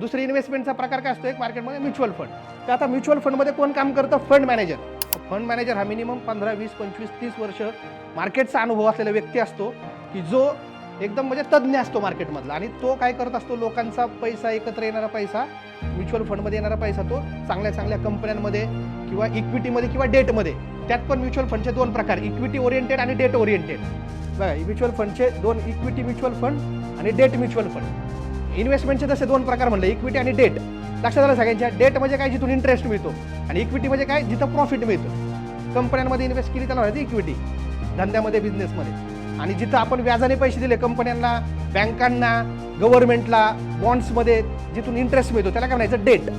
दुसरी इन्व्हेस्टमेंटचा प्रकार काय असतो एक मार्केटमध्ये म्युच्युअल फंड. तर आता म्युच्युअल फंडमध्ये कोण काम करतं? Fund manager. फंड मॅनेजर हा मिनिमम 15, 20, 25, 30 वर्ष मार्केटचा अनुभव असलेला व्यक्ती असतो की जो एकदम म्हणजे तज्ज्ञ असतो मार्केटमधला. आणि तो काय करत असतो? लोकांचा पैसा, एकत्र येणारा पैसा, म्युच्युअल फंडमध्ये येणारा पैसा तो चांगल्या चांगल्या कंपन्यांमध्ये किंवा इक्विटीमध्ये किंवा डेटमध्ये. त्यात पण म्युच्युअल फंडचे दोन प्रकार, इक्विटी ओरिएंटेड आणि डेट ओरिएंटेड. बघा, म्युच्युअल फंडचे दोन, इक्विटी म्युच्युअल फंड आणि डेट म्युच्युअल फंड. इन्व्हेस्टमेंटचे तसे दोन प्रकार म्हणले, इक्विटी आणि डेट. लक्षात आलं सगळ्यांच्या? डेट म्हणजे काय? जिथून इंटरेस्ट मिळतो. आणि इक्विटी म्हणजे काय? जिथं प्रॉफिट मिळतो. कंपन्यांमध्ये इन्व्हेस्ट केली त्याला म्हणायचं इक्विटी, धंद्यामध्ये, बिझनेसमध्ये. आणि जिथं आपण व्याजाने पैसे दिले कंपन्यांना, बँकांना, गव्हर्नमेंटला, बॉन्ड्समध्ये जिथून इंटरेस्ट मिळतो त्याला काय म्हणायचं? Debt.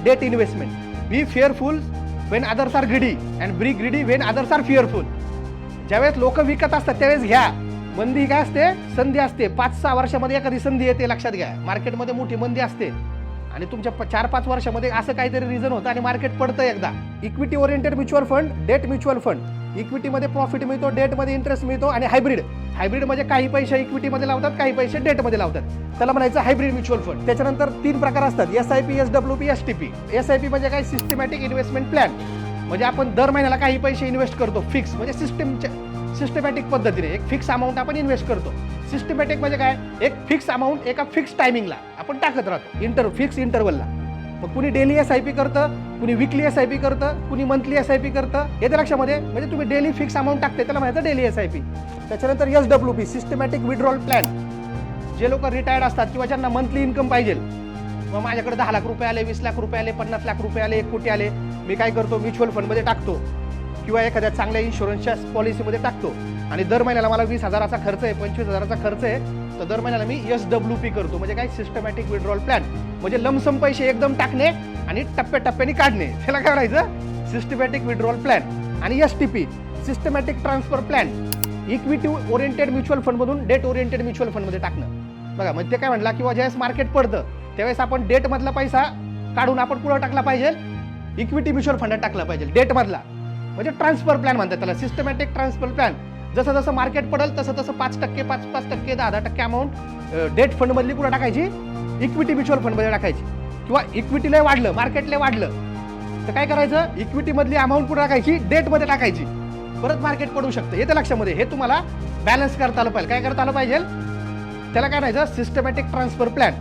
Debt investment. Be fearful when others are greedy and be greedy when others are fearful. ज्यावेळेस लोक विकत असतात त्यावेळेस घ्या. मंदी काय असते? संधी असते. 5-6 वर्षामध्ये एखादी संधी येते, लक्षात घ्या. मार्केटमध्ये मोठी मंदी असते आणि तुमच्या 4-5 वर्षामध्ये असं काहीतरी रिझन होतं आणि मार्केट पडतं एकदा. Equity oriented mutual fund, date mutual fund. इक्विटीमध्ये प्रॉफिट मिळतो, डेटमध्ये इंटरेस्ट मिळतो. आणि हायब्रिड. हायब्रिड म्हणजे काही पैसे इक्विटीमध्ये लावतात, काही पैसे डेटमध्ये लावतात, त्याला म्हणायचं हायब्रिड म्युच्युअल फंड. त्याच्यानंतर 3 प्रकार असतात, SIP, SWP, STP. SIP म्हणजे काय? Systematic investment plan. म्हणजे आपण दर महिन्याला काही पैसे इन्व्हेस्ट करतो, फिक्स म्हणजे सिस्टमॅटिक पद्धतीने एक फिक्स अमाऊंट आपण इन्व्हेस्ट करतो. सिस्टमॅटिक म्हणजे काय? एक फिक्स अमाऊंट एका फिक्स टायमिंगला आपण टाकत राहतो, फिक्स इंटरवलला. मग कुणी डेली SIP करतं, कुणी वीकली SIP करतं, कुणी मंथली SIP करतं. येते लक्षामध्ये? म्हणजे तुम्ही डेली फिक्स अमाऊंट टाकते त्याला म्हणायचं डेली SIP. त्याच्यानंतर SWP, सिस्टमॅटिक विड्रॉल प्लॅन. जे लोक रिटायर्ड असतात किंवा ज्यांना मंथली इन्कम पाहिजे, मग माझ्याकडे 10 लाख रुपये आले, 20 लाख रुपये आले, 50 लाख रुपये आले, 1 कोटी आले, मी काय करतो? म्युच्युअल फंडमध्ये टाकतो किंवा एखाद्या चांगल्या इन्शुरन्सच्या पॉलिसीमध्ये टाकतो. आणि दर महिन्याला मला 20,000चा खर्च आहे, 25,000चा खर्च आहे, तर दर महिन्याला मी SWP करतो. म्हणजे काय? Systematic withdrawal plan. म्हणजे लमसम पैसे एकदम टाकणे आणि टप्प्याटप्प्याने काढणे, त्याला काय म्हणायचं? Systematic withdrawal plan. आणि STP, systematic transfer plan. Equity oriented mutual फंडमधून डेट ओरिएंटेड म्युच्युअल फंडमध्ये टाकणं. बघा, मग ते काय म्हणला किंवा ज्यावेळेस मार्केट पडतं त्यावेळेस आपण डेटमधला पैसा काढून आपण कुठं टाकला पाहिजे? इक्विटी म्युच्युअल फंडात टाकला पाहिजे, डेटमधला. म्हणजे ट्रान्सफर प्लॅन म्हणतात त्याला, सिस्टमॅटिक ट्रान्सफर प्लॅन. जसं जसं मार्केट पडेल तसं तसं 5%, 5%, 10% अमाऊंट डेट फंडमधली कुठं टाकायची? इक्विटी म्युच्युअल फंडमध्ये टाकायची. किंवा इक्विटीला वाढलं, मार्केटला वाढलं तर काय करायचं? इक्विटीमधली अमाऊंट कुठं टाकायची? डेटमध्ये टाकायची. परत मार्केट पडू शकतं, हे तर लक्षामध्ये. हे तुम्हाला बॅलन्स करता आलं पाहिजे. काय करता आलं पाहिजे? त्याला काय म्हणायचं? Systematic transfer plan.